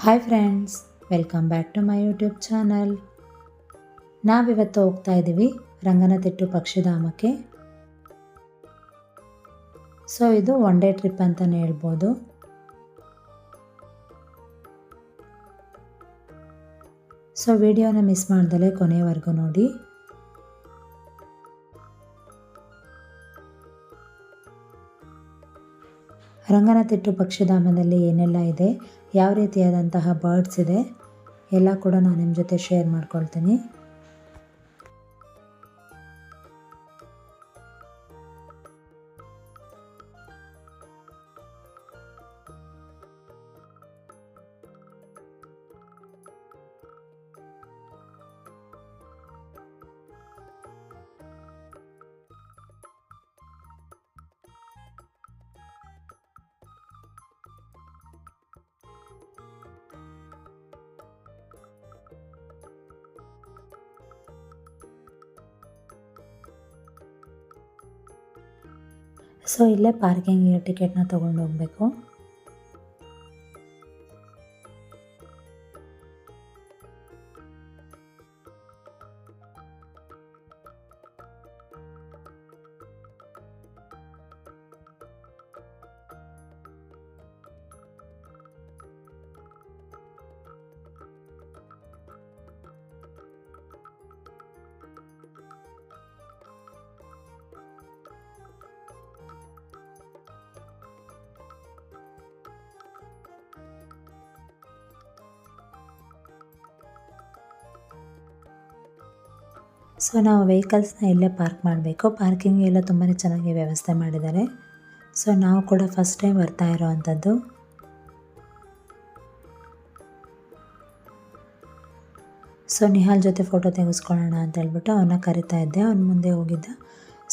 Hi friends, welcome back to my YouTube channel. ನಾವಿವತ್ತು ಹೋಗ್ತಾ ಇದ್ದೀವಿ ರಂಗನತಿಟ್ಟು ಪಕ್ಷಿಧಾಮಕ್ಕೆ. ಸೊ ಇದು ಒನ್ ಡೇ ಟ್ರಿಪ್ ಅಂತಲೇ ಹೇಳ್ಬೋದು. ಸೊ ವಿಡಿಯೋನ ಮಿಸ್ ಮಾಡ್ದಲೇ ಕೊನೆಯವರೆಗೂ ನೋಡಿ. ರಂಗನತಿಟ್ಟು ಪಕ್ಷಿಧಾಮದಲ್ಲಿ ಏನೆಲ್ಲ ಇದೆ, ಯಾವ ರೀತಿಯಾದಂತಹ ಬರ್ಡ್ಸ್ ಇದೆ ಎಲ್ಲ ಕೂಡ ನಾನು ನಿಮ್ಮ ಜೊತೆ ಶೇರ್ ಮಾಡ್ಕೊಳ್ತೀನಿ. ಸೊ ಇಲ್ಲೇ ಪಾರ್ಕಿಂಗಿಗೆ ಟಿಕೆಟ್ನ ತೊಗೊಂಡು ಹೋಗಬೇಕು. ಸೊ ನಾವು ವೆಹಿಕಲ್ಸ್ನ ಇಲ್ಲೇ ಪಾರ್ಕ್ ಮಾಡಬೇಕು. ಪಾರ್ಕಿಂಗ್ ಎಲ್ಲ ತುಂಬಾ ಚೆನ್ನಾಗಿ ವ್ಯವಸ್ಥೆ ಮಾಡಿದ್ದಾರೆ. ಸೊ ನಾವು ಕೂಡ ಫಸ್ಟ್ ಟೈಮ್ ಬರ್ತಾ ಇರೋವಂಥದ್ದು. ಸೊ ನಿಹಾಲ್ ಜೊತೆ ಫೋಟೋ ತೆಗೆಸ್ಕೊಳ್ಳೋಣ ಅಂತ ಹೇಳ್ಬಿಟ್ಟು ಅವನ್ನ ಕರಿತಾ ಇದ್ದೆ, ಅವನ ಮುಂದೆ ಹೋಗಿದ್ದ.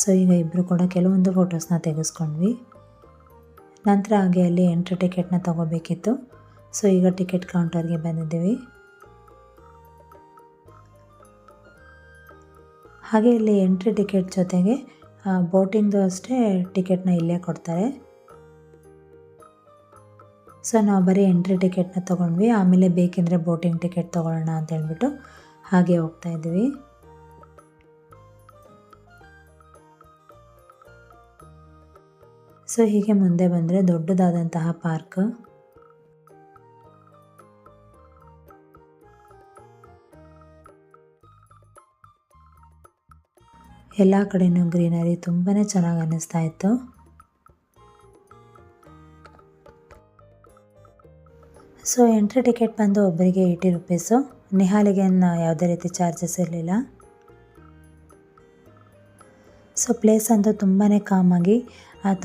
ಸೊ ಈಗ ಇಬ್ಬರು ಕೂಡ ಕೆಲವೊಂದು ಫೋಟೋಸ್ನ ತೆಗೆಸ್ಕೊಂಡ್ವಿ. ನಂತರ ಹಾಗೆ ಅಲ್ಲಿ ಎಂಟ್ರಿ ಟಿಕೆಟ್ನ ತೊಗೋಬೇಕಿತ್ತು. ಸೊ ಈಗ ಟಿಕೆಟ್ ಕೌಂಟರ್ಗೆ ಬಂದಿದ್ದೀವಿ. ಹಾಗೆ ಇಲ್ಲಿ ಎಂಟ್ರಿ ಟಿಕೆಟ್ ಜೊತೆಗೆ ಬೋಟಿಂಗ್ದು ಅಷ್ಟೇ ಟಿಕೆಟ್ನ ಇಲ್ಲೇ ಕೊಡ್ತಾರೆ. ಸೊ ನಾವು ಬರೀ ಎಂಟ್ರಿ ಟಿಕೆಟ್ನ ತೊಗೊಂಡ್ವಿ. ಆಮೇಲೆ ಬೇಕೆಂದರೆ ಬೋಟಿಂಗ್ ಟಿಕೆಟ್ ತೊಗೊಳ್ಳೋಣ ಅಂತ ಹೇಳ್ಬಿಟ್ಟು ಹಾಗೆ ಹೋಗ್ತಾ ಇದ್ದೀವಿ. ಸೊ ಹೀಗೆ ಮುಂದೆ ಬಂದರೆ ದೊಡ್ಡದಾದಂತಹ ಪಾರ್ಕ್. ಎಲ್ಲ ಕಡೆಯೂ ಗ್ರೀನರಿ ತುಂಬಾ ಚೆನ್ನಾಗಿ ಅನ್ನಿಸ್ತಾ ಇತ್ತು. ಸೊ ಎಂಟ್ರಿ ಟಿಕೆಟ್ ಬಂದು ಒಬ್ಬರಿಗೆ 80 ರುಪೀಸು. ನಿಹಾಲಿಗೆ ಯಾವುದೇ ರೀತಿ ಚಾರ್ಜಸ್ ಇರಲಿಲ್ಲ. ಸೊ ಪ್ಲೇಸ್ ಅಂತೂ ತುಂಬಾ ಕಾಮಾಗಿ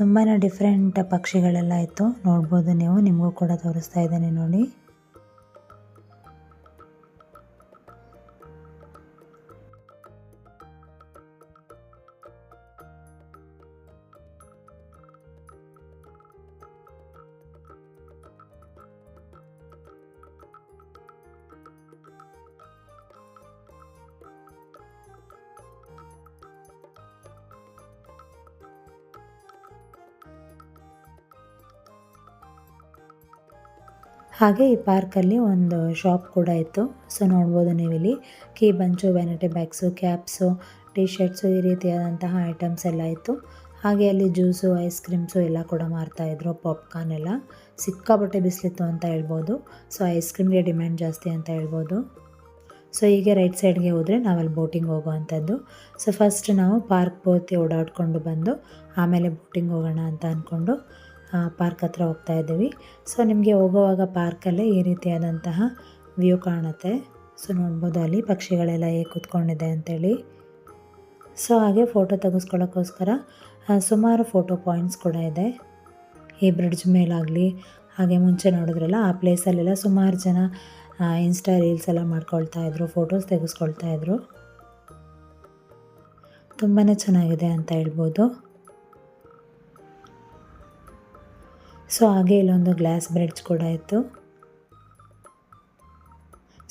ತುಂಬಾ ಡಿಫ್ರೆಂಟ್ ಪಕ್ಷಿಗಳೆಲ್ಲ ಇತ್ತು. ನೋಡ್ಬೋದು ನೀವು, ನಿಮಗೂ ಕೂಡ ತೋರಿಸ್ತಾ ಇದ್ದೇನೆ ನೋಡಿ. ಹಾಗೆ ಈ ಪಾರ್ಕಲ್ಲಿ ಒಂದು ಶಾಪ್ ಕೂಡ ಇತ್ತು. ಸೊ ನೋಡ್ಬೋದು ನೀವಿಲ್ಲಿ key bunch, vanity bags, caps, T shirts, ಈ ರೀತಿಯಾದಂತಹ ಐಟಮ್ಸ್ ಎಲ್ಲ ಇತ್ತು. ಹಾಗೆ ಅಲ್ಲಿ ಜ್ಯೂಸು, ಐಸ್ ಕ್ರೀಮ್ಸು ಎಲ್ಲ ಕೂಡ ಮಾರ್ತಾಯಿದ್ರು. ಪಾಪ್ಕಾರ್ನ್ ಎಲ್ಲ ಸಿಕ್ಕಾಪಟ್ಟೆ ಬಿಸಿಲಿತ್ತು ಅಂತ ಹೇಳ್ಬೋದು. ಸೊ ಐಸ್ ಕ್ರೀಮ್ಗೆ ಡಿಮ್ಯಾಂಡ್ ಜಾಸ್ತಿ ಅಂತ ಹೇಳ್ಬೋದು. ಸೊ ಹೀಗೆ ರೈಟ್ ಸೈಡ್ಗೆ ಹೋದರೆ ನಾವಲ್ಲಿ ಬೋಟಿಂಗ್ ಹೋಗುವಂಥದ್ದು. ಸೊ ಫಸ್ಟ್ ನಾವು ಪಾರ್ಕ್ ಪೂರ್ತಿ ಓಡಾಡಿಕೊಂಡು ಬಂದು ಆಮೇಲೆ ಬೋಟಿಂಗ್ ಹೋಗೋಣ ಅಂತ ಅಂದ್ಕೊಂಡು ಪಾರ್ಕ್ ಹತ್ರ ಹೋಗ್ತಾ ಇದ್ದೀವಿ. ಸೊ ನಿಮಗೆ ಹೋಗುವಾಗ ಪಾರ್ಕಲ್ಲೇ ಈ ರೀತಿಯಾದಂತಹ ವ್ಯೂ ಕಾಣುತ್ತೆ. ಸೊ ನೋಡ್ಬೋದು ಅಲ್ಲಿ ಪಕ್ಷಿಗಳೆಲ್ಲ ಹೇಗೆ ಕೂತ್ಕೊಂಡಿದೆ ಅಂತೇಳಿ. ಸೊ ಹಾಗೆ ಫೋಟೋ ತೆಗೆಸ್ಕೊಳ್ಳೋಕ್ಕೋಸ್ಕರ ಸುಮಾರು ಫೋಟೋ ಪಾಯಿಂಟ್ಸ್ ಕೂಡ ಇದೆ. ಈ ಬ್ರಿಡ್ಜ್ ಮೇಲಾಗಲಿ, ಹಾಗೆ ಮುಂಚೆ ನೋಡಿದ್ರಲ್ಲ ಆ ಪ್ಲೇಸಲ್ಲೆಲ್ಲ ಸುಮಾರು ಜನ ಇನ್ಸ್ಟಾ ರೀಲ್ಸ್ ಎಲ್ಲ ಮಾಡ್ಕೊಳ್ತಾ ಇದ್ರು, ಫೋಟೋಸ್ ತೆಗೆಸ್ಕೊಳ್ತಾ ಇದ್ರು. ತುಂಬಾ ಚೆನ್ನಾಗಿದೆ ಅಂತ ಹೇಳ್ಬೋದು. ಸೊ ಹಾಗೆ ಇಲ್ಲೊಂದು ಗ್ಲಾಸ್ ಬ್ರಿಡ್ಜ್ ಕೂಡ ಇತ್ತು.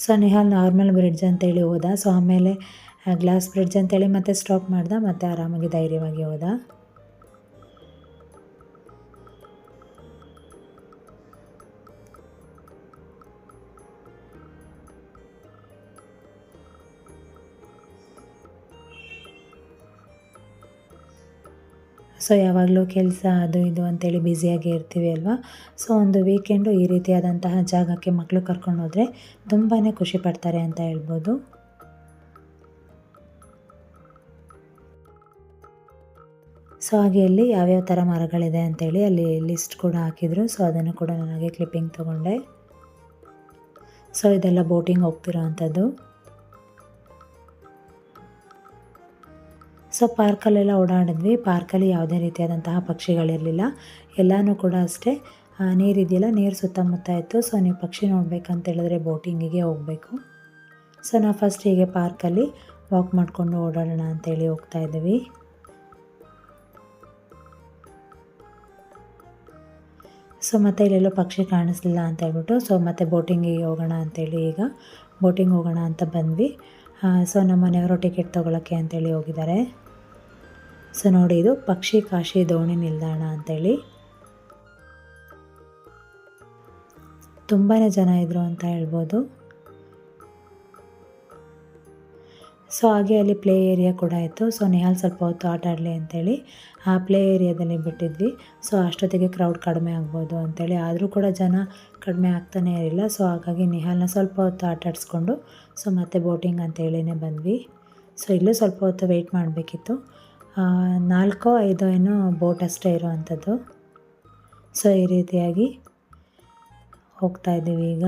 ಸೊ ನಿಹಾಲ್ ನಾರ್ಮಲ್ ಬ್ರಿಡ್ಜ್ ಅಂತೇಳಿ ಹೋದ. ಸೊ ಆಮೇಲೆ ಗ್ಲಾಸ್ ಬ್ರಿಡ್ಜ್ ಅಂತೇಳಿ ಮತ್ತೆ ಸ್ಟಾಪ್ ಮಾಡ್ದ, ಮತ್ತೆ ಆರಾಮಾಗಿ ಧೈರ್ಯವಾಗಿ ಹೋದ. ಸೊ ಯಾವಾಗಲೂ ಕೆಲಸ ಅದು ಇದು ಅಂತೇಳಿ ಬ್ಯುಸಿಯಾಗಿ ಇರ್ತೀವಿ ಅಲ್ವಾ. ಸೊ ಒಂದು ವೀಕೆಂಡು ಈ ರೀತಿಯಾದಂತಹ ಜಾಗಕ್ಕೆ ಮಕ್ಕಳು ಕರ್ಕೊಂಡು ಹೋದರೆ ತುಂಬಾ ಖುಷಿ ಪಡ್ತಾರೆ ಅಂತ ಹೇಳ್ಬೋದು. ಸೊ ಹಾಗೆ ಅಲ್ಲಿ ಯಾವ್ಯಾವ ಥರ ಮರಗಳಿದೆ ಅಂತೇಳಿ ಅಲ್ಲಿ ಲಿಸ್ಟ್ ಕೂಡ ಹಾಕಿದರು. ಸೊ ಅದನ್ನು ಕೂಡ ನನಗೆ ಕ್ಲಿಪ್ಪಿಂಗ್ ತೊಗೊಂಡೆ. ಸೊ ಇದೆಲ್ಲ ಬೋಟಿಂಗ್ ಹೋಗ್ತಿರೋ ಅಂಥದ್ದು. ಸೊ ಪಾರ್ಕಲ್ಲೆಲ್ಲ ಓಡಾಡಿದ್ವಿ. ಪಾರ್ಕಲ್ಲಿ ಯಾವುದೇ ರೀತಿಯಾದಂತಹ ಪಕ್ಷಿಗಳಿರಲಿಲ್ಲ. ಎಲ್ಲನೂ ಕೂಡ ಅಷ್ಟೇ ನೀರಿದೆಯಲ್ಲ, ನೀರು ಸುತ್ತಮುತ್ತ ಇತ್ತು. ಸೊ ನೀವು ಪಕ್ಷಿ ನೋಡಬೇಕಂತೇಳಿದ್ರೆ ಬೋಟಿಂಗಿಗೆ ಹೋಗಬೇಕು. ಸೊ ನಾವು ಫಸ್ಟ್ ಹೀಗೆ ಪಾರ್ಕಲ್ಲಿ ವಾಕ್ ಮಾಡಿಕೊಂಡು ಓಡಾಡೋಣ ಅಂತೇಳಿ ಹೋಗ್ತಾ ಇದ್ದೀವಿ. ಸೊ ಮತ್ತೆ ಇಲ್ಲೆಲ್ಲೋ ಪಕ್ಷಿ ಕಾಣಿಸ್ಲಿಲ್ಲ ಅಂತ ಹೇಳ್ಬಿಟ್ಟು ಸೊ ಮತ್ತೆ ಬೋಟಿಂಗಿಗೆ ಹೋಗೋಣ ಅಂತೇಳಿ ಈಗ ಬೋಟಿಂಗ್ ಹೋಗೋಣ ಅಂತ ಬಂದ್ವಿ. ಸೊ ನಮ್ಮ ಮನೆಯವರು ಟಿಕೆಟ್ ತೊಗೊಳಕ್ಕೆ ಅಂತೇಳಿ ಹೋಗಿದ್ದಾರೆ. ಸೊ ನೋಡಿ, ಇದು ಪಕ್ಷಿ ಕಾಶಿ ದೋಣಿ ನಿಲ್ದಾಣ ಅಂತೇಳಿ. ತುಂಬಾ ಜನ ಇದ್ದರು ಅಂತ ಹೇಳ್ಬೋದು. ಸೊ ಹಾಗೆ ಅಲ್ಲಿ ಪ್ಲೇ ಏರಿಯಾ ಕೂಡ ಇತ್ತು. ಸೊ ನಿಹಾಲ್ ಸ್ವಲ್ಪ ಹೊತ್ತು ಆಟ ಆಡಲಿ ಅಂತೇಳಿ ಆ ಪ್ಲೇ ಏರಿಯಾದಲ್ಲಿ ಬಿಟ್ಟಿದ್ವಿ. ಸೊ ಅಷ್ಟೊತ್ತಿಗೆ ಕ್ರೌಡ್ ಕಡಿಮೆ ಆಗ್ಬೋದು ಅಂತೇಳಿ, ಆದರೂ ಕೂಡ ಜನ ಕಡಿಮೆ ಆಗ್ತಾನೇ ಇರಲಿಲ್ಲ. ಸೊ ಹಾಗಾಗಿ ನಿಹಾಲ್ನ ಸ್ವಲ್ಪ ಹೊತ್ತು ಆಟ ಆಡಿಸ್ಕೊಂಡು ಸೊ ಮತ್ತೆ ಬೋಟಿಂಗ್ ಅಂತೇಳಿನೇ ಬಂದ್ವಿ. ಸೊ ಇಲ್ಲೂ ಸ್ವಲ್ಪ ಹೊತ್ತು ವೆಯ್ಟ್ ಮಾಡಬೇಕಿತ್ತು. 4-5 ಏನೋ ಬೋಟ್ ಅಷ್ಟೇ ಇರೋವಂಥದ್ದು. ಸೊ ಈ ರೀತಿಯಾಗಿ ಹೋಗ್ತಾ ಇದ್ದೀವಿ ಈಗ.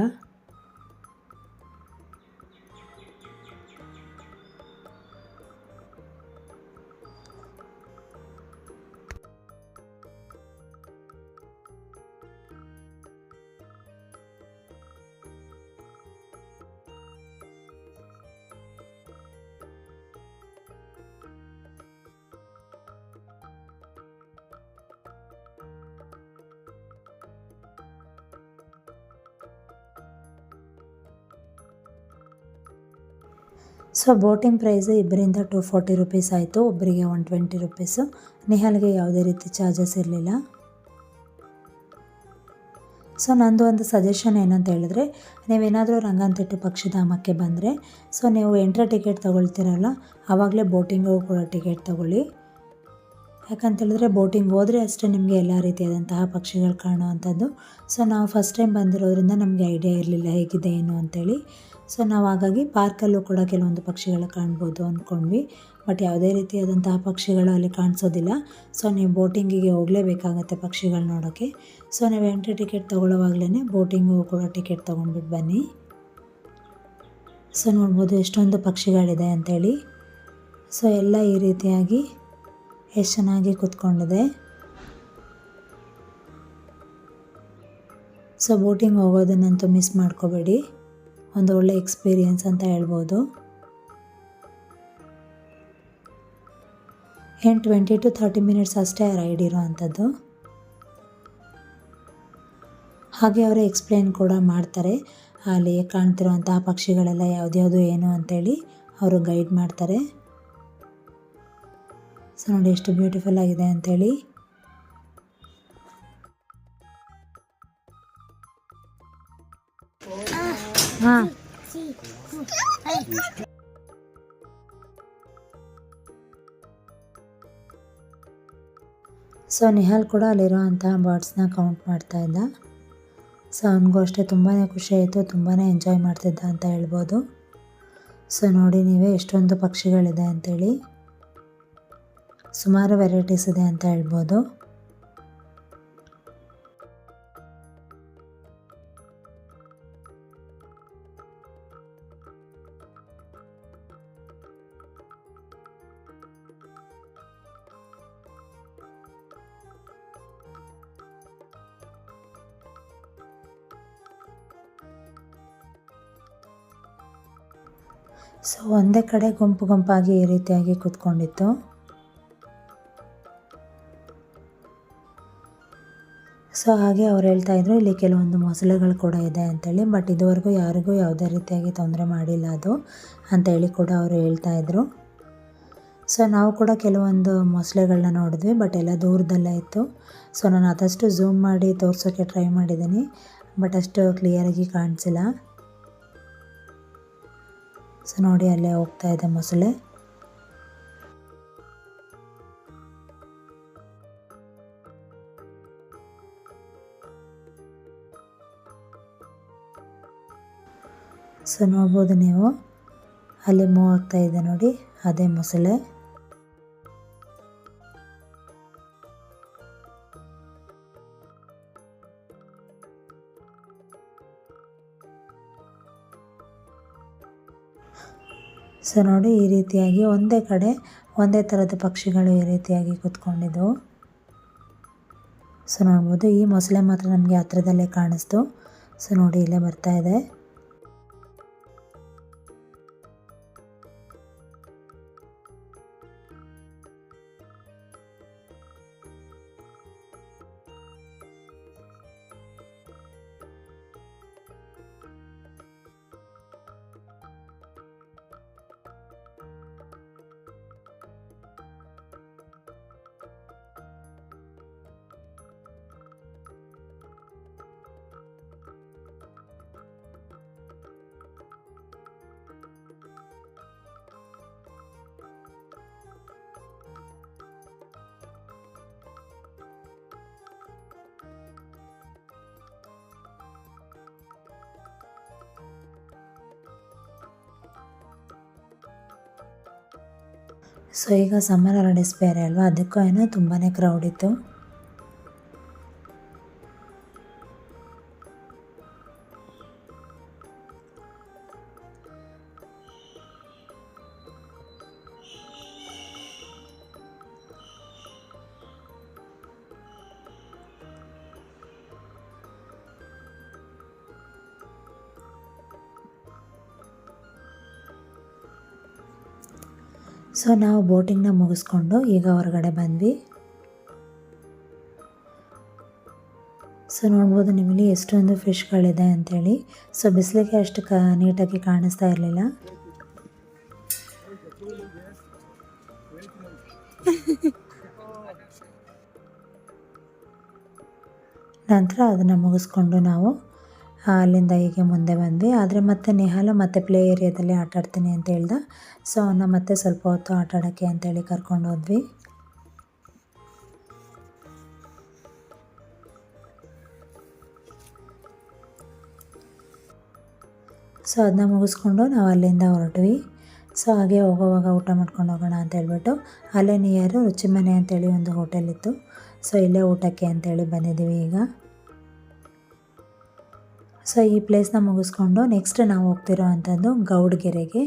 ಸೊ ಬೋಟಿಂಗ್ ಪ್ರೈಸು ಇಬ್ಬರಿಂದ 240 ರುಪೀಸ್ ಆಯಿತು, ಒಬ್ಬರಿಗೆ 120 ರುಪೀಸು. ನಿಹಾಲ್ಗೆ ಯಾವುದೇ ರೀತಿ ಚಾರ್ಜಸ್ ಇರಲಿಲ್ಲ. ಸೊ ನಂದು ಒಂದು ಸಜೆಷನ್ ಏನಂತ ಹೇಳಿದ್ರೆ, ನೀವೇನಾದರೂ ರಂಗನತಿಟ್ಟು ಪಕ್ಷಿಧಾಮಕ್ಕೆ ಬಂದರೆ ಸೊ ನೀವು ಎಂಟ್ರಿ ಟಿಕೆಟ್ ತೊಗೊಳ್ತೀರಲ್ಲ, ಆವಾಗಲೇ ಬೋಟಿಂಗು ಕೂಡ ಟಿಕೆಟ್ ತೊಗೊಳ್ಳಿ. ಯಾಕಂತೇಳಿದ್ರೆ ಬೋಟಿಂಗ್ ಹೋದರೆ ಅಷ್ಟೇ ನಿಮಗೆ ಎಲ್ಲ ರೀತಿಯಾದಂತಹ ಪಕ್ಷಿಗಳು ಕಾಣುವಂಥದ್ದು. ಸೊ ನಾವು ಫಸ್ಟ್ ಟೈಮ್ ಬಂದಿರೋದ್ರಿಂದ ನಮಗೆ ಐಡಿಯಾ ಇರಲಿಲ್ಲ ಹೇಗಿದೆ ಏನು ಅಂತೇಳಿ. ಸೊ ನಾವು ಹಾಗಾಗಿ ಪಾರ್ಕಲ್ಲೂ ಕೂಡ ಕೆಲವೊಂದು ಪಕ್ಷಿಗಳು ಕಾಣ್ಬೋದು ಅಂದ್ಕೊಂಡ್ವಿ. ಬಟ್ ಯಾವುದೇ ರೀತಿಯಾದಂತಹ ಪಕ್ಷಿಗಳು ಅಲ್ಲಿ ಕಾಣಿಸೋದಿಲ್ಲ. ಸೊ ನೀವು ಬೋಟಿಂಗಿಗೆ ಹೋಗಲೇಬೇಕಾಗತ್ತೆ ಪಕ್ಷಿಗಳು ನೋಡೋಕ್ಕೆ. ಸೊ ನೀವು ಎಂಟ್ರಿ ಟಿಕೆಟ್ ತೊಗೊಳ್ಳೋವಾಗಲೇ ಬೋಟಿಂಗು ಕೂಡ ಟಿಕೆಟ್ ತೊಗೊಂಡ್ಬಿಟ್ಟು ಬನ್ನಿ. ಸೊ ನೋಡ್ಬೋದು ಎಷ್ಟೊಂದು ಪಕ್ಷಿಗಳಿದೆ ಅಂಥೇಳಿ. ಸೊ ಎಲ್ಲ ಈ ರೀತಿಯಾಗಿ ಎಷ್ಟು ಚೆನ್ನಾಗಿ ಕೂತ್ಕೊಂಡಿದೆ. ಸೊ ಬೋಟಿಂಗ್ ಹೋಗೋದನ್ನಂತೂ ಮಿಸ್ ಮಾಡ್ಕೋಬೇಡಿ, ಒಂದು ಒಳ್ಳೆ ಎಕ್ಸ್ಪೀರಿಯೆನ್ಸ್ ಅಂತ ಹೇಳ್ಬೋದು. 20 to 30 ಮಿನಿಟ್ಸ್ ಅಷ್ಟೇ ರೈಡ್ ಇರೋ ಅಂಥದ್ದು. ಹಾಗೆ ಅವರೇ ಎಕ್ಸ್ಪ್ಲೇನ್ ಕೂಡ ಮಾಡ್ತಾರೆ, ಅಲ್ಲಿ ಕಾಣ್ತಿರೋಂತಹ ಪಕ್ಷಿಗಳೆಲ್ಲ ಯಾವ್ದ್ಯಾವುದು ಏನು ಅಂತೇಳಿ ಅವರು ಗೈಡ್ ಮಾಡ್ತಾರೆ. ಸೊ ನೋಡಿ ಎಷ್ಟು ಬ್ಯೂಟಿಫುಲ್ ಆಗಿದೆ ಅಂಥೇಳಿ. ಹಾಂ ಸೊ ನಿಹಾಲ್ ಕೂಡ ಅಲ್ಲಿರೋ ಅಂತಹ ಬರ್ಡ್ಸ್ನ ಕೌಂಟ್ ಮಾಡ್ತಾ ಇದ್ದ. ಸೊ ಅವನಿಗೂ ಅಷ್ಟೇ ತುಂಬಾ ಖುಷಿ ಆಯಿತು, ತುಂಬಾ ಎಂಜಾಯ್ ಮಾಡ್ತಿದ್ದ ಅಂತ ಹೇಳ್ಬೋದು. ಸೊ ನೋಡಿ ನೀವೇ ಎಷ್ಟೊಂದು ಪಕ್ಷಿಗಳಿದೆ ಅಂಥೇಳಿ, ಸುಮಾರು ವೆರೈಟೀಸ್ ಇದೆ ಅಂತ ಹೇಳ್ಬೋದು. ಸೊ ಒಂದೇ ಕಡೆ ಗುಂಪು ಗುಂಪಾಗಿ ಈ ರೀತಿಯಾಗಿ ಕೂತ್ಕೊಂಡಿತ್ತು. ಸೊ ಹಾಗೆ ಅವ್ರು ಹೇಳ್ತಾಯಿದ್ರು ಇಲ್ಲಿ ಕೆಲವೊಂದು ಮೊಸಳೆಗಳು ಕೂಡ ಇದೆ ಅಂತೇಳಿ. ಬಟ್ ಇದುವರೆಗೂ ಯಾರಿಗೂ ಯಾವುದೇ ರೀತಿಯಾಗಿ ತೊಂದರೆ ಮಾಡಿಲ್ಲ ಅದು ಅಂತೇಳಿ ಕೂಡ ಅವರು ಹೇಳ್ತಾಯಿದ್ರು. ಸೊ ನಾವು ಕೂಡ ಕೆಲವೊಂದು ಮೊಸಳೆಗಳನ್ನ ನೋಡಿದ್ವಿ, ಬಟ್ ಎಲ್ಲ ದೂರದಲ್ಲೇ ಇತ್ತು. ಸೊ ನಾನು ಆದಷ್ಟು ಝೂಮ್ ಮಾಡಿ ತೋರಿಸೋಕ್ಕೆ ಟ್ರೈ ಮಾಡಿದ್ದೀನಿ, ಬಟ್ ಅಷ್ಟು ಕ್ಲಿಯರಾಗಿ ಕಾಣಿಸಿಲ್ಲ. ಸೊ ನೋಡಿ ಅಲ್ಲೇ ಹೋಗ್ತಾ ಇದೆ ಮೊಸಳೆ. ಸೊ ನೋಡ್ಬೋದು ನೀವು, ಅಲ್ಲಿ ಮೂವ್ ಆಗ್ತಾ ಇದೆ ನೋಡಿ, ಅದೇ ಮೊಸಳೆ. ಸೊ ನೋಡಿ, ಈ ರೀತಿಯಾಗಿ ಒಂದೇ ಕಡೆ ಒಂದೇ ಥರದ ಪಕ್ಷಿಗಳು ಈ ರೀತಿಯಾಗಿ ಕೂತ್ಕೊಂಡಿದ್ದವು. ಸೊ ನೋಡ್ಬೋದು, ಈ ಮೊಸಳೆ ಮಾತ್ರ ನಮಗೆ ಹತ್ರದಲ್ಲೇ ಕಾಣಿಸ್ತು. ಸೊ ನೋಡಿ, ಇಲ್ಲೇ ಬರ್ತಾ ಇದೆ. ಸೊ ಈಗ ಸಮ್ಮರ್ ಹಾಲಿಡೇಸ್ ಬೇರೆ ಅಲ್ವಾ, ಅದಕ್ಕೂ ಏನೋ ತುಂಬಾ ಕ್ರೌಡ್ ಇತ್ತು. ಸೊ ನಾವು ಬೋಟಿಂಗ್ನ ಮುಗಿಸ್ಕೊಂಡು ಈಗ ಹೊರಗಡೆ ಬಂದ್ವಿ. ಸೊ ನೋಡ್ಬೋದು ನಿಮ್ಮಲ್ಲಿ ಎಷ್ಟೊಂದು ಫಿಶ್ಗಳಿದೆ ಅಂಥೇಳಿ. ಸೊ ಬಿಸಿಲಿಗೆ ಅಷ್ಟು ನೀಟಾಗಿ ಕಾಣಿಸ್ತಾ ಇರಲಿಲ್ಲ. ನಂತರ ಅದನ್ನು ಮುಗಿಸ್ಕೊಂಡು ನಾವು ಅಲ್ಲಿಂದ ಹೀಗೆ ಮುಂದೆ ಬಂದ್ವಿ. ಆದರೆ ಮತ್ತೆ ನಿಹಾಲ ಮತ್ತೆ ಪ್ಲೇ ಏರಿಯಾದಲ್ಲಿ ಆಟ ಆಡ್ತೀನಿ ಅಂತ ಹೇಳ್ದ. ಸೊ ಅವನ್ನ ಮತ್ತೆ ಸ್ವಲ್ಪ ಹೊತ್ತು ಆಟ ಆಡೋಕ್ಕೆ ಅಂತೇಳಿ ಕರ್ಕೊಂಡು ಹೋದ್ವಿ. ಸೊ ಅದನ್ನ ಮುಗಿಸ್ಕೊಂಡು ನಾವು ಅಲ್ಲಿಂದ ಹೊರಟ್ವಿ. ಸೊ ಹಾಗೆ ಹೋಗೋವಾಗ ಊಟ ಮಾಡ್ಕೊಂಡು ಹೋಗೋಣ ಅಂತ ಹೇಳ್ಬಿಟ್ಟು ಅಲ್ಲೇ ನಿಯರು ರುಚಿಮನೆ ಅಂತೇಳಿ ಒಂದು ಹೋಟೆಲ್ ಇತ್ತು. ಸೊ ಇಲ್ಲೇ ಊಟಕ್ಕೆ ಅಂತೇಳಿ ಬಂದಿದ್ದೀವಿ ಈಗ. ಸೊ ಈ ಪ್ಲೇಸ್ನ ಮುಗಿಸ್ಕೊಂಡು ನೆಕ್ಸ್ಟ್ ನಾವು ಹೋಗ್ತಿರೋ ಅಂಥದ್ದು ಗೌಡ್ಗೆರೆಗೆ.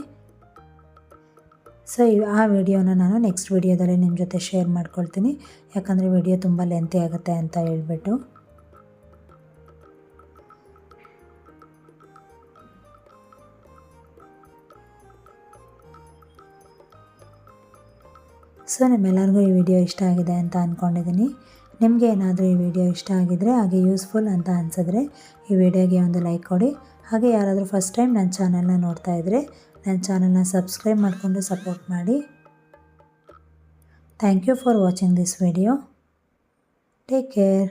ಸೊ ಆ ವಿಡಿಯೋನ ನಾನು ನೆಕ್ಸ್ಟ್ ವಿಡಿಯೋದಲ್ಲಿ ನಿಮ್ಮ ಜೊತೆ ಶೇರ್ ಮಾಡ್ಕೊಳ್ತೀನಿ, ಯಾಕಂದರೆ ವಿಡಿಯೋ ತುಂಬ ಲೆಂತಿ ಆಗುತ್ತೆ ಅಂತ ಹೇಳ್ಬಿಟ್ಟು. ಸೊ ನಿಮ್ಮೆಲ್ಲರಿಗೂ ಈ ವಿಡಿಯೋ ಇಷ್ಟ ಆಗಿದೆ ಅಂತ ಅಂದ್ಕೊಂಡಿದ್ದೀನಿ. ನಿಮಗೆ ಏನಾದರೂ ಈ ವಿಡಿಯೋ ಇಷ್ಟ ಆಗಿದ್ದರೆ ಹಾಗೆ ಯೂಸ್ಫುಲ್ ಅಂತ ಅನಿಸಿದ್ರೆ ಈ ವಿಡಿಯೋಗೆ ಒಂದು ಲೈಕ್ ಕೊಡಿ. ಹಾಗೆ ಯಾರಾದರೂ ಫಸ್ಟ್ ಟೈಮ್ ನನ್ನ ಚಾನಲ್ನ ನೋಡ್ತಾ ಇದ್ದರೆ ನನ್ನ ಚಾನಲ್ನ ಸಬ್ಸ್ಕ್ರೈಬ್ ಮಾಡಿಕೊಂಡು ಸಪೋರ್ಟ್ ಮಾಡಿ. Thank you for watching this video. Take care.